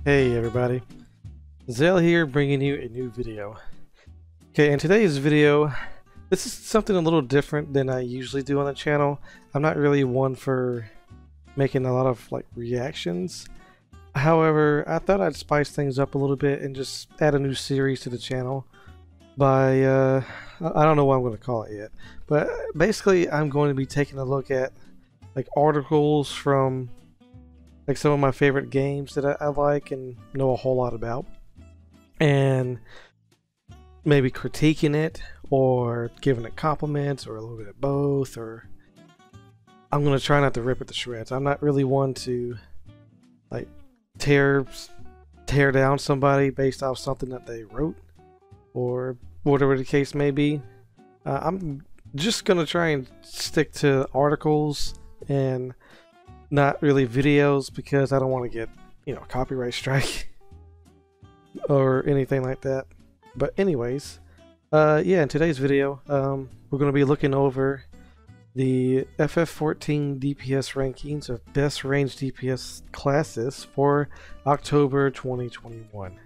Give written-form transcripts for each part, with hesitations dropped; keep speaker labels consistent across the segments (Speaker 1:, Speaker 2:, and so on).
Speaker 1: Hey everybody, Zell here bringing you a new video. Okay, in today's video, this is something a little different than I usually do on the channel. I'm not really one for making a lot of reactions. However, I thought I'd spice things up a little bit and just add a new series to the channel by, I don't know what I'm going to call it yet, but basically I'm going to be taking a look at articles from some of my favorite games that I like and know a whole lot about, and maybe critiquing it or giving it compliments or a little bit of both. Or I'm gonna try not to rip it to shreds. I'm not really one to tear down somebody based off something that they wrote or whatever the case may be. I'm just gonna try and stick to articles and not really videos, because I don't want to get, copyright strike or anything like that. But anyways, yeah, in today's video, we're going to be looking over the FF14 DPS rankings of best ranged DPS classes for October 2021.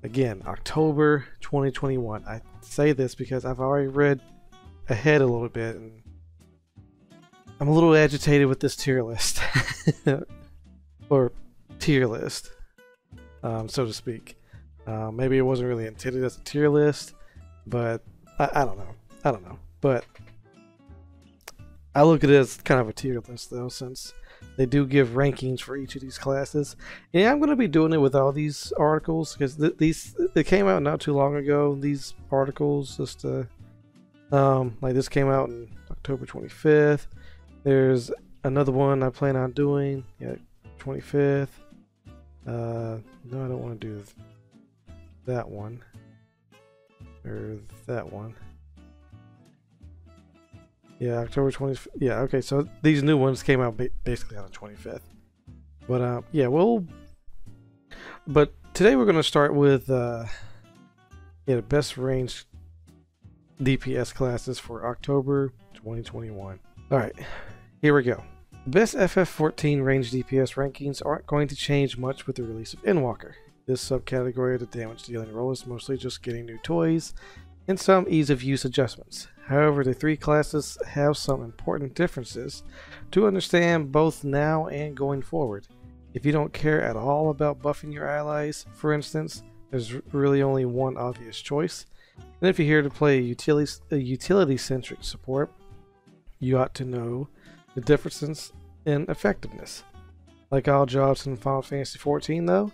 Speaker 1: Again, October 2021. I say this because I've already read ahead a little bit, and I'm a little agitated with this tier list, or tier list, so to speak. Maybe it wasn't really intended as a tier list, but I don't know. But I look at it as kind of a tier list, though, since they do give rankings for each of these classes. And I'm going to be doing it with all these articles, because they came out not too long ago. These articles, just this came out on October 25th. There's another one I plan on doing, 25th. No, I don't want to do that one. Or that one. Yeah, October 20th. Yeah, okay, so these new ones came out basically on the 25th. But, yeah, but today we're going to start with, the best range DPS classes for October 2021. Alright. Here we go. The best FF14 ranged DPS rankings aren't going to change much with the release of Endwalker. This subcategory of the damage dealing role is mostly just getting new toys and some ease of use adjustments. However, the three classes have some important differences to understand both now and going forward. If you don't care at all about buffing your allies, for instance, there's really only one obvious choice. And if you're here to play a utility-centric support, you ought to know the differences in effectiveness. Like all jobs in Final Fantasy XIV, though,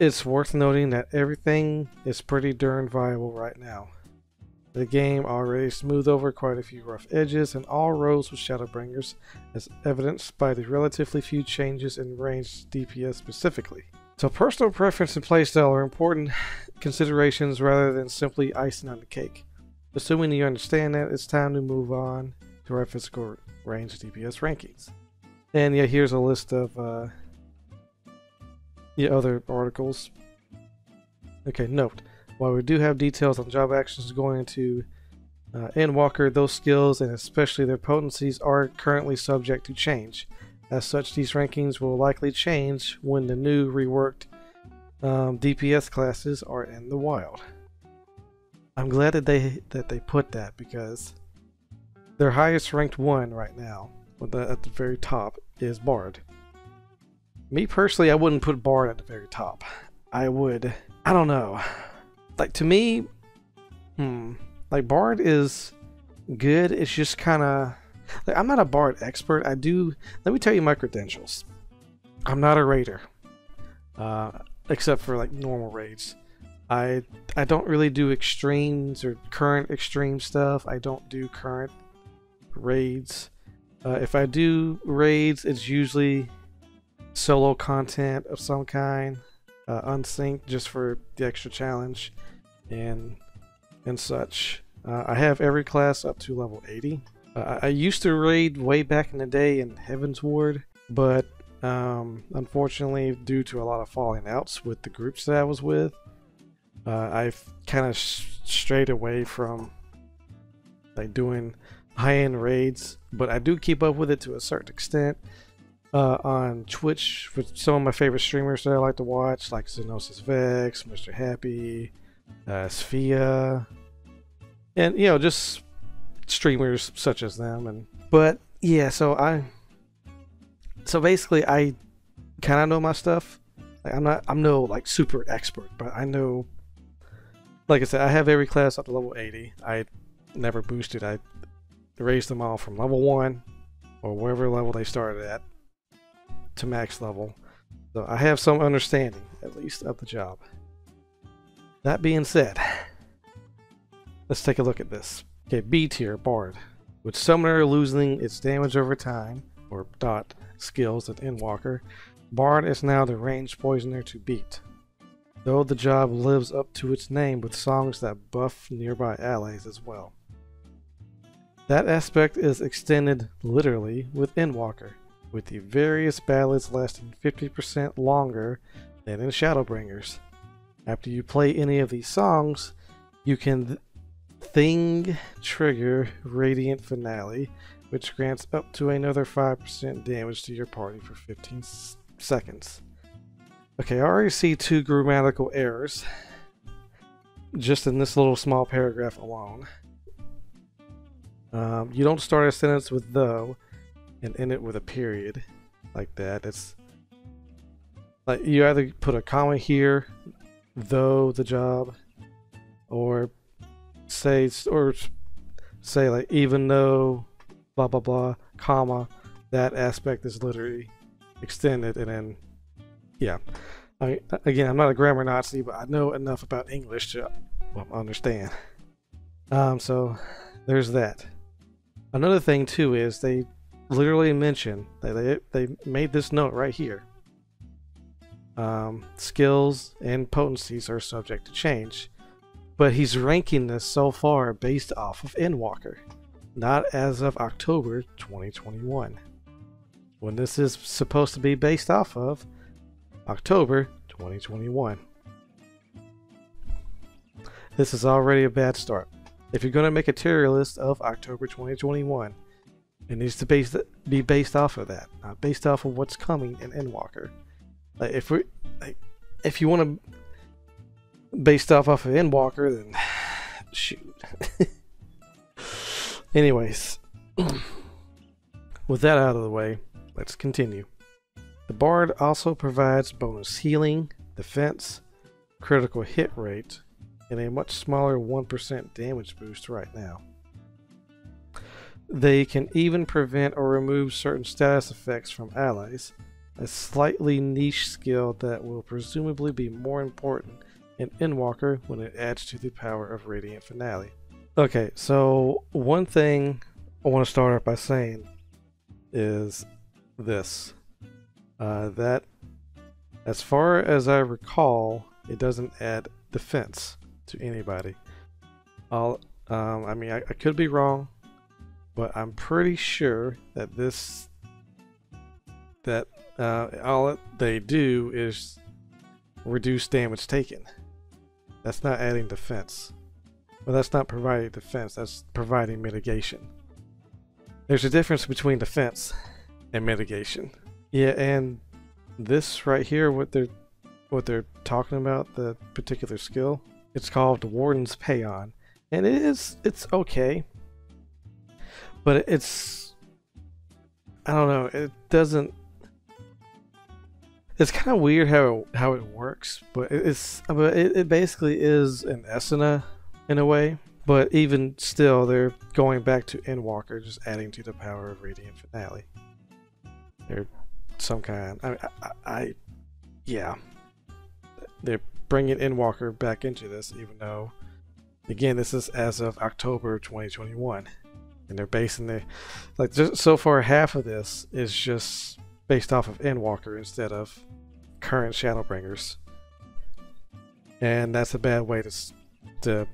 Speaker 1: it's worth noting that everything is pretty darn viable right now. The game already smoothed over quite a few rough edges and all roads with Shadowbringers, as evidenced by the relatively few changes in ranged DPS specifically. So personal preference and playstyle are important considerations rather than simply icing on the cake. Assuming you understand that, it's time to move on to our physical range DPS rankings. And yeah, here's a list of other articles. Okay, note, while we do have details on job actions going into Endwalker, those skills and especially their potencies are currently subject to change. As such, these rankings will likely change when the new reworked DPS classes are in the wild. I'm glad that they put that, because their highest ranked one right now, at the very top, is Bard. Me personally, I wouldn't put Bard at the very top. I don't know. To me, Bard is good. It's just kind of, I'm not a Bard expert. Let me tell you my credentials. I'm not a raider, except for normal raids. I don't really do extremes or current extreme stuff. I don't do current raids. If I do raids, it's usually solo content of some kind, unsynced, just for the extra challenge and such. I have every class up to level 80. I used to raid way back in the day in Heaven's Ward, but unfortunately, due to a lot of falling outs with the groups that I was with, I've kind of strayed away from doing high-end raids, but I do keep up with it to a certain extent. on Twitch with some of my favorite streamers that I like to watch, like Xenosis Vex, Mr. Happy, Sphia, and just streamers such as them. But yeah, so basically I kind of know my stuff. Like, I'm no like super expert, but I know. Like I said, I have every class up to level 80. I never boosted. I raised them all from level 1 or whatever level they started at to max level. So I have some understanding, at least, of the job. That being said, let's take a look at this. Okay, B tier, Bard. With Summoner losing its damage over time, or dot skills at Endwalker, Bard is now the ranged poisoner to beat. Though the job lives up to its name with songs that buff nearby allies as well. That aspect is extended literally with Endwalker, with the various ballads lasting 50% longer than in Shadowbringers. After you play any of these songs, you can Thing trigger Radiant Finale, which grants up to another 5% damage to your party for 15 seconds. Okay, I already see 2 grammatical errors just in this little small paragraph alone. You don't start a sentence with though and end it with a period like that. It's like you either put a comma here, though the job, or say like even though blah blah blah, comma, that aspect is literally extended, and then yeah. Again, I'm not a grammar Nazi, but I know enough about English to understand. So there's that. Another thing too is they literally mention that they made this note right here. Skills and potencies are subject to change, but he's ranking this so far based off of Endwalker, not as of October 2021, when this is supposed to be based off of October 2021. This is already a bad start. If you're going to make a tier list of October 2021, it needs to be based off of that, not based off of what's coming in Endwalker. Like if you want to based off of Endwalker, then shoot. Anyways, with that out of the way, let's continue. The Bard also provides bonus healing, defense, critical hit rate, and a much smaller 1% damage boost right now. They can even prevent or remove certain status effects from allies, a slightly niche skill that will presumably be more important in Endwalker when it adds to the power of Radiant Finale. Okay, so one thing I want to start off by saying is this. That, as far as I recall, it doesn't add defense to anybody. I mean, I could be wrong, but I'm pretty sure that all they do is reduce damage taken. That's not adding defense. Well, that's not providing defense. That's providing mitigation. There's a difference between defense and mitigation. Yeah, and this right here, what they're talking about, the particular skill, it's called Warden's Payon, and it's okay, but it's, I don't know, it doesn't. It's kind of weird how it works, but it basically is an Esuna in a way. But even still, they're going back to Endwalker, just adding to the power of Radiant Finale. They're some kind. Yeah. They're bringing Endwalker back into this, even though, again, this is as of October 2021, and they're basing just so far half of this is just based off of Endwalker instead of current Shadowbringers, and that's a bad way to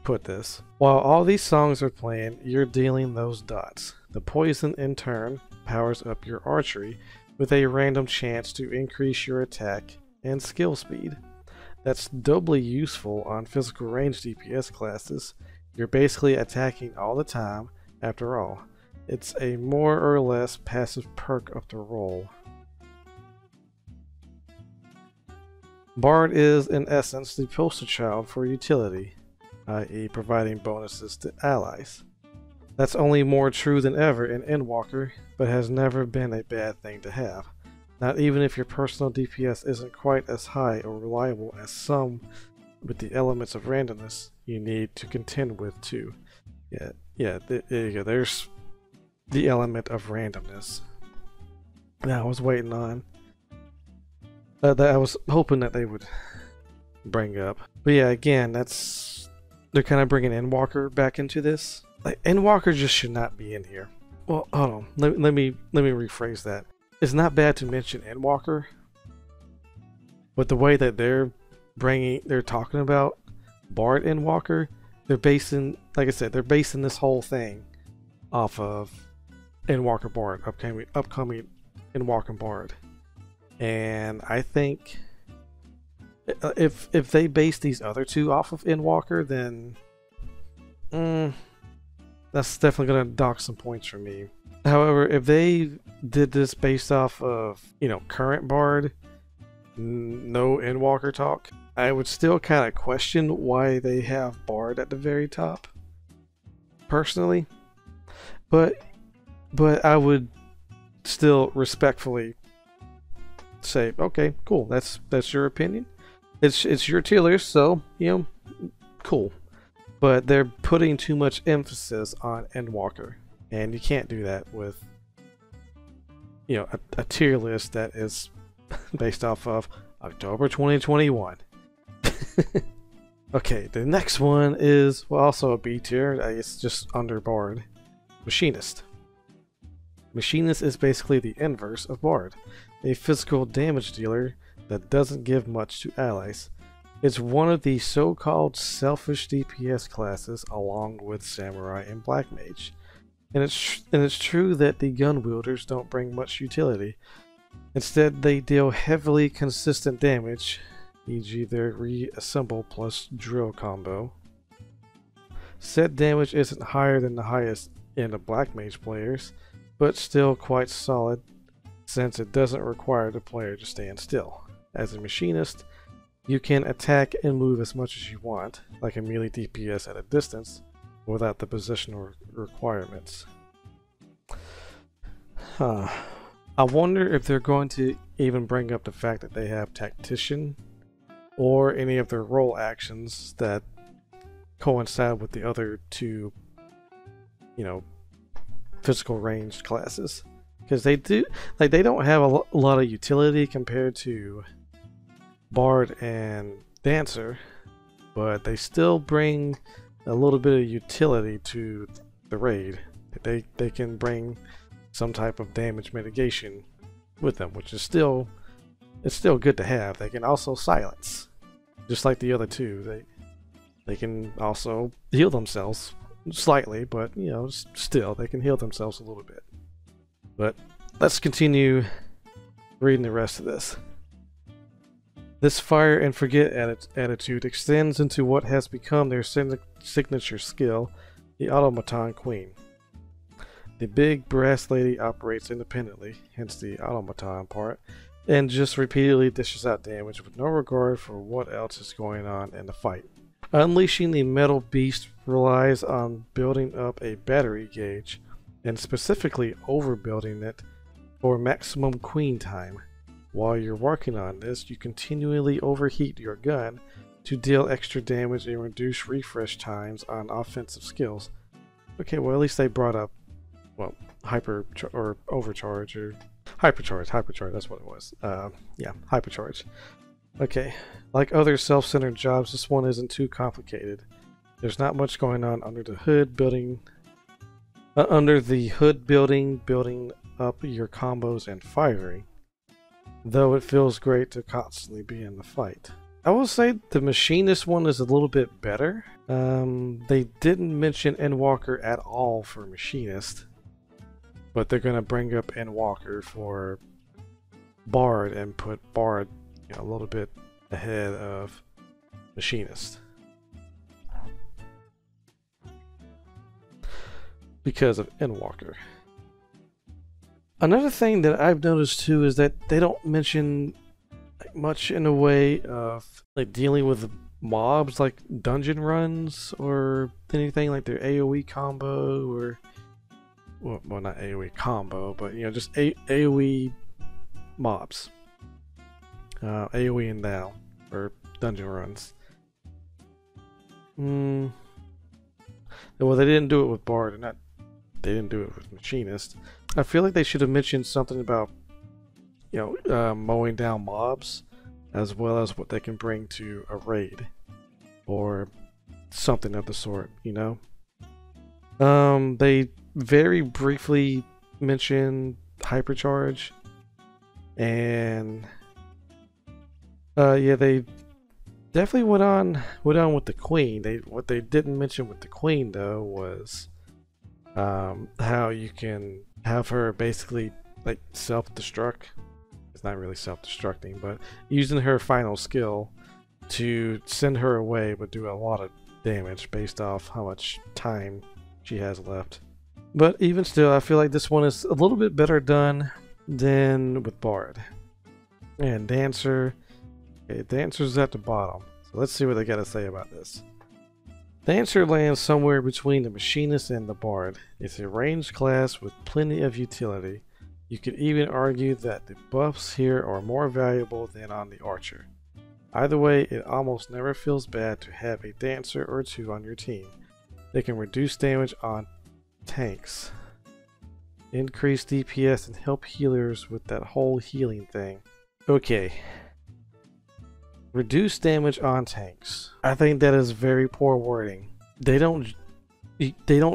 Speaker 1: put this. While all these songs are playing, you're dealing those dots. The poison in turn powers up your archery with a random chance to increase your attack and skill speed. That's doubly useful on physical range DPS classes. You're basically attacking all the time after all. It's a more or less passive perk of the role. Bard is, in essence, the poster child for utility, i.e. providing bonuses to allies. That's only more true than ever in Endwalker, but has never been a bad thing to have. Not even if your personal DPS isn't quite as high or reliable as some with the elements of randomness you need to contend with too. Yeah, there you go. There's the element of randomness that I was waiting on. That I was hoping that they would bring up. But yeah, again, they're kind of bringing Endwalker back into this. Like, Endwalker just should not be in here. Well, hold on. Let me rephrase that. It's not bad to mention Endwalker, but the way that they're talking about Bard Endwalker, they're basing, like I said, they're basing this whole thing off of Endwalker Bard, upcoming Endwalker Bard. And I think if they base these other two off of Endwalker, then that's definitely going to dock some points for me. However, if they did this based off of, current Bard, no Endwalker talk, I would still kind of question why they have Bard at the very top, personally. But I would still respectfully say, okay, cool, that's your opinion. It's your tier list, so cool. But they're putting too much emphasis on Endwalker, and you can't do that with a tier list that is based off of October 2021. Okay, the next one is also a B tier. It's just under Bard. Machinist. Machinist is basically the inverse of Bard, a physical damage dealer that doesn't give much to allies. It's one of the so-called selfish DPS classes along with Samurai and Black Mage. And it's true that the gun wielders don't bring much utility. Instead, they deal heavily consistent damage, e.g. their reassemble plus drill combo. Said damage isn't higher than the highest end of Black Mage players, but still quite solid since it doesn't require the player to stand still. As a Machinist, you can attack and move as much as you want, like a melee DPS at a distance, without the positional requirements. I wonder if they're going to even bring up the fact that they have Tactician, or any of their role actions that coincide with the other two, physical ranged classes. Because they don't have a lot of utility compared to Bard and Dancer, but they still bring a little bit of utility to the raid. They can bring some type of damage mitigation with them, which is still good to have. They can also silence, just like the other two. They can also heal themselves slightly, but still they can heal themselves a little bit. But let's continue reading the rest of this. This fire and forget attitude extends into what has become their signature skill, the Automaton Queen. The big brass lady operates independently, hence the automaton part, and just repeatedly dishes out damage with no regard for what else is going on in the fight. Unleashing the metal beast relies on building up a battery gauge, and specifically overbuilding it for maximum queen time. While you're working on this, you continually overheat your gun to deal extra damage and reduce refresh times on offensive skills. Okay, well at least they brought up, overcharge or hypercharge, that's what it was. Yeah, hypercharge. Okay, like other self-centered jobs, this one isn't too complicated. There's not much going on under the hood building up your combos and firing. Though it feels great to constantly be in the fight. I will say the Machinist one is a little bit better. They didn't mention Endwalker at all for Machinist, but they're going to bring up Endwalker for Bard and put Bard a little bit ahead of Machinist. Because of Endwalker. Another thing that I've noticed too is that they don't mention like, much in the way of like dealing with mobs like dungeon runs or anything like their AoE combo or well not AoE combo, but you know, just AoE mobs. AoE and down or dungeon runs. Well, they didn't do it with Bard, and they didn't do it with Machinist. I feel like they should have mentioned something about, you know, mowing down mobs, as well as what they can bring to a raid, or something of the sort. You know, they very briefly mentioned hypercharge, and yeah, they definitely went on with the Queen. What they didn't mention with the Queen though was how you can have her basically like self-destruct. It's not really self-destructing, but using her final skill to send her away would do a lot of damage based off how much time she has left. But even still, I feel like this one is a little bit better done than with Bard. And Dancer, okay, Dancer's at the bottom. So let's see what they got to say about this. Dancer lands somewhere between the Machinist and the Bard. It's a ranged class with plenty of utility. You could even argue that the buffs here are more valuable than on the Archer. Either way, it almost never feels bad to have a Dancer or two on your team. They can reduce damage on tanks, increase DPS, and help healers with that whole healing thing. Okay. Reduce damage on tanks. I think that is very poor wording. They don't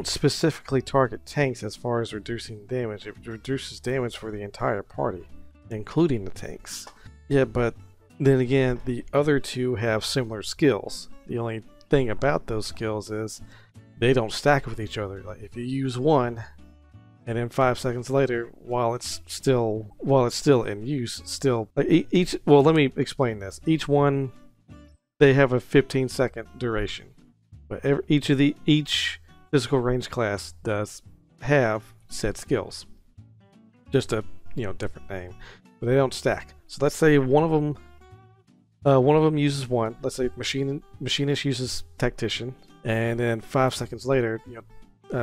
Speaker 1: specifically target tanks as far as reducing damage. It reduces damage for the entire party, including the tanks. Yeah, but then again, the other two have similar skills. The only thing about those skills is they don't stack with each other. Like if you use one, and then 5 seconds later, while it's still in use, still like each. Well, let me explain this. Each one, they have a 15-second duration, but each physical range class does have said skills. Just a different name, but they don't stack. So let's say one of them uses one. Let's say Machinist uses Tactician, and then 5 seconds later,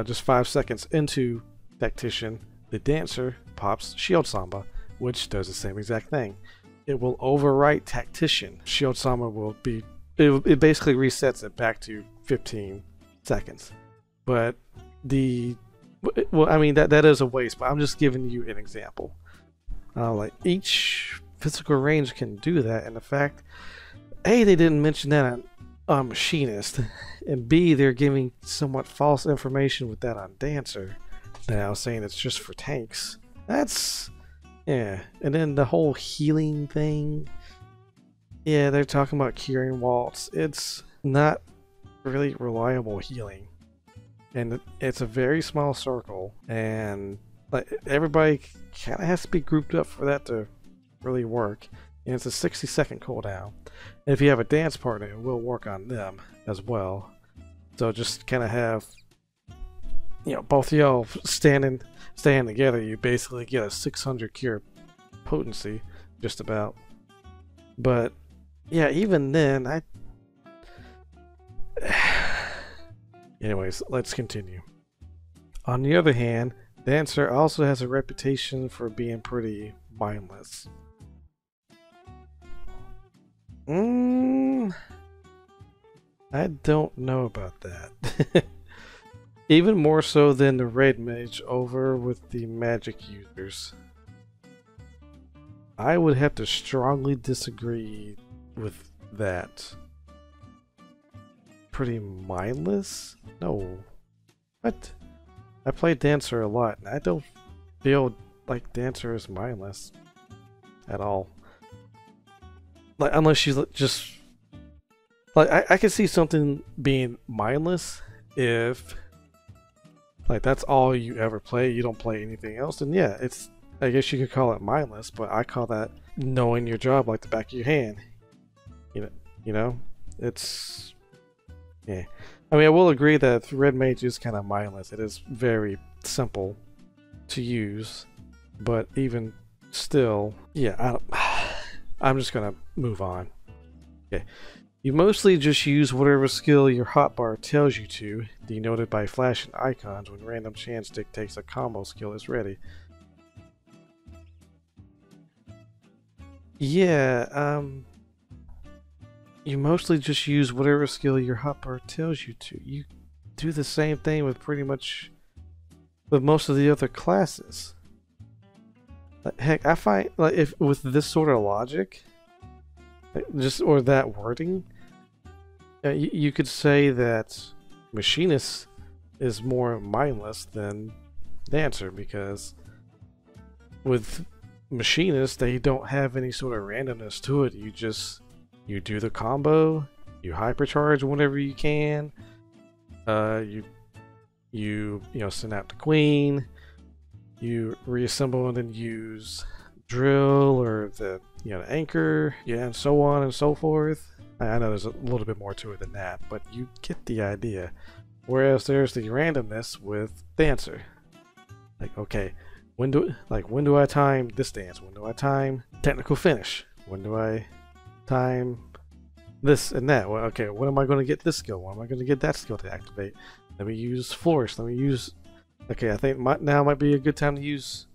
Speaker 1: just 5 seconds into Tactician, the Dancer pops Shield Samba, which does the same exact thing. It will overwrite Tactician. Shield Samba will be, it basically resets it back to 15 seconds. But I mean that is a waste, but I'm just giving you an example. Like each physical range can do that, and the fact, A, they didn't mention that on Machinist, and B, they're giving somewhat false information with that on Dancer. Now saying it's just for tanks. That's, yeah. And then the whole healing thing. Yeah, they're talking about curing waltz. It's not really reliable healing. And it's a very small circle. And like everybody kind of has to be grouped up for that to really work. And it's a 60-second cooldown. And if you have a dance partner, it will work on them as well. So just kind of have, both of y'all standing together, you basically get a 600 cure potency, just about. But yeah, even then, anyways, let's continue. On the other hand, Dancer also has a reputation for being pretty mindless. I don't know about that. Even more so than the Red Mage over with the magic users. I would have to strongly disagree with that. Pretty mindless? No. What? I play Dancer a lot, and I don't feel like Dancer is mindless at all. Like, unless she's just... Like, I could see something being mindless if... Like, that's all you ever play, you don't play anything else, and yeah, it's, I guess you could call it mindless, but I call that knowing your job like the back of your hand. It's, yeah. I mean, I will agree that Red Mage is kind of mindless. It is very simple to use, But even still, yeah, I'm just gonna move on. Okay. You mostly just use whatever skill your hotbar tells you to, denoted by flashing icons when random chance dictates a combo skill is ready. Yeah, you mostly just use whatever skill your hotbar tells you to. You do the same thing with pretty much with most of the other classes. Like, heck, I find like if with this sort of logic, just or that wording, you could say that Machinist is more mindless than Dancer, because with Machinist they don't have any sort of randomness to it. You do the combo, you hypercharge whenever you can, you send out the Queen, you reassemble and then use drill or the anchor, and so on and so forth. I know there's a little bit more to it than that, but you get the idea. Whereas there's the randomness with Dancer. Like, okay, when do I time this dance? When do I time technical finish? When do I time this and that? Well, okay, when am I going to get this skill? When am I going to get that skill to activate? Let me use Flourish. Let me use. Okay, I think now might be a good time to use.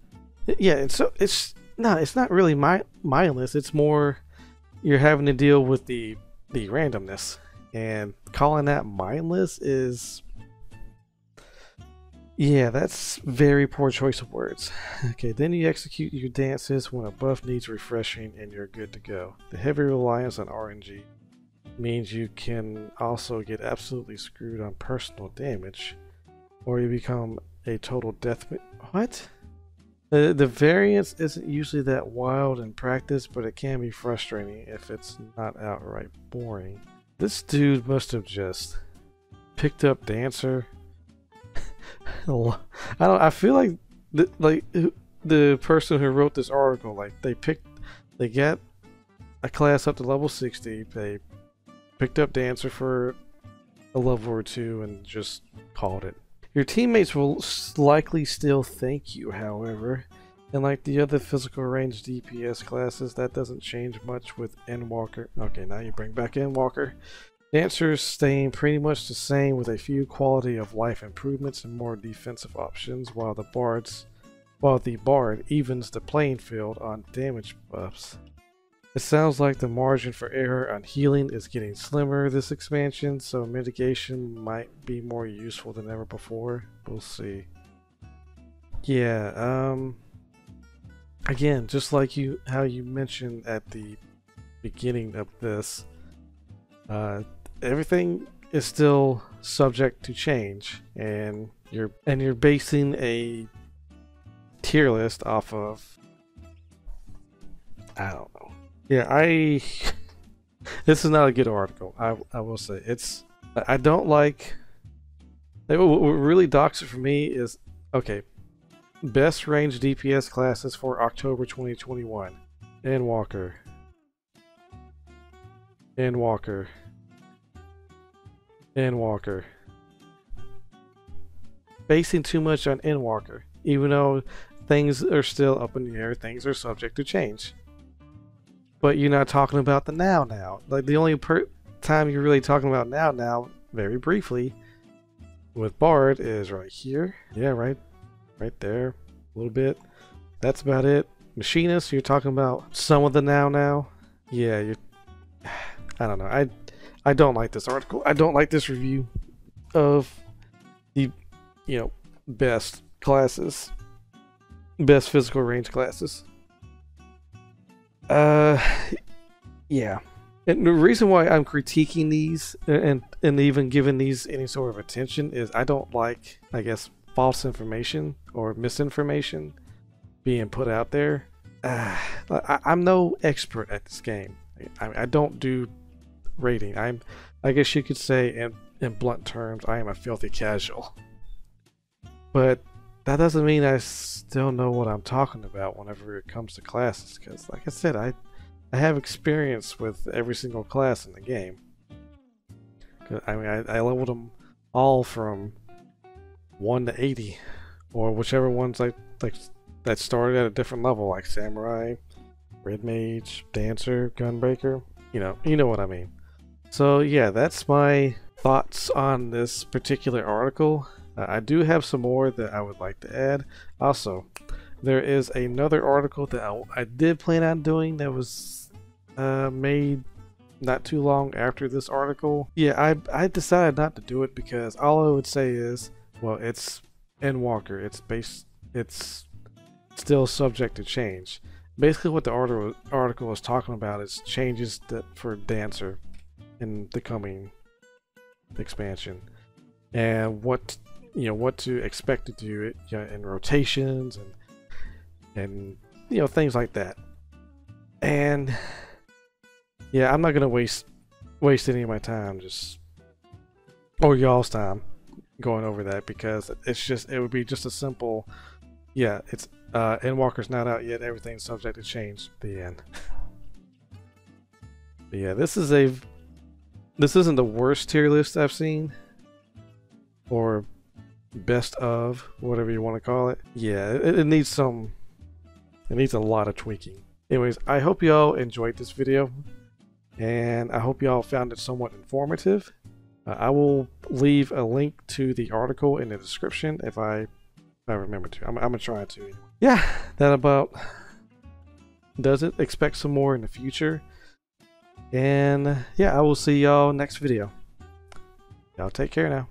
Speaker 1: Yeah, and so it's not really mindless. It's more you're having to deal with the randomness, and calling that mindless is, yeah, that's very poor choice of words. Okay, then you execute your dances when a buff needs refreshing and you're good to go. The heavy reliance on RNG means you can also get absolutely screwed on personal damage, or you become a total death. What? The variance isn't usually that wild in practice, but it can be frustrating if it's not outright boring. This dude must have just picked up Dancer. I feel like the person who wrote this article, like they got a class up to level 60, they picked up Dancer for a level or two and just called it. Your teammates will likely still thank you, however, and like the other physical range DPS classes, that doesn't change much with Endwalker. Okay, now you bring back Endwalker. Dancers staying pretty much the same with a few quality of life improvements and more defensive options, while the Bard evens the playing field on damage buffs. It sounds like the margin for error on healing is getting slimmer this expansion, so mitigation might be more useful than ever before. We'll see. Yeah, again, just like how you mentioned at the beginning of this, everything is still subject to change, and you're basing a tier list off of, I don't know. Yeah, this is not a good article. I will say I don't like. What really docks it for me is, okay, best range DPS classes for October 2021. Endwalker. Basing too much on Endwalker, even though things are still up in the air, things are subject to change. But you're not talking about the now. Like, the only time you're really talking about now, very briefly, with Bard is right here. Yeah, right there. A little bit. That's about it. Machinist, you're talking about some of the now. Yeah, I don't know. I don't like this article. I don't like this review of the, best classes. Best physical range classes. Yeah. And the reason why I'm critiquing these and even giving these any sort of attention is I don't like, I guess, false information or misinformation being put out there. I'm no expert at this game. I don't do rating. I guess you could say in blunt terms, I am a filthy casual. But that doesn't mean I still know what I'm talking about whenever it comes to classes, because like I said, I have experience with every single class in the game. I mean, I leveled them all from 1 to 80, or whichever ones that that started at a different level, like Samurai, Red Mage, Dancer, Gunbreaker. You know what I mean. So yeah, that's my thoughts on this particular article. I do have some more that I would like to add. Also, there is another article that I did plan on doing that was made not too long after this article. Yeah, I decided not to do it because all I would say is, well, it's Endwalker. It's still subject to change. Basically, what the article is talking about is changes for Dancer in the coming expansion, and what to expect to do in rotations and things like that. And yeah, I'm not gonna waste any of my time or y'all's time going over that, because it would be just a simple, yeah, it's Endwalker's not out yet, everything's subject to change, the end. But yeah, this isn't the worst tier list I've seen, or best of, whatever you want to call it. Yeah, it needs a lot of tweaking. Anyways, I hope y'all enjoyed this video, and I hope y'all found it somewhat informative. I will leave a link to the article in the description if I remember to. I'm gonna try to. Yeah, that about does it. Expect some more in the future. And yeah, I will see y'all next video. Y'all take care now.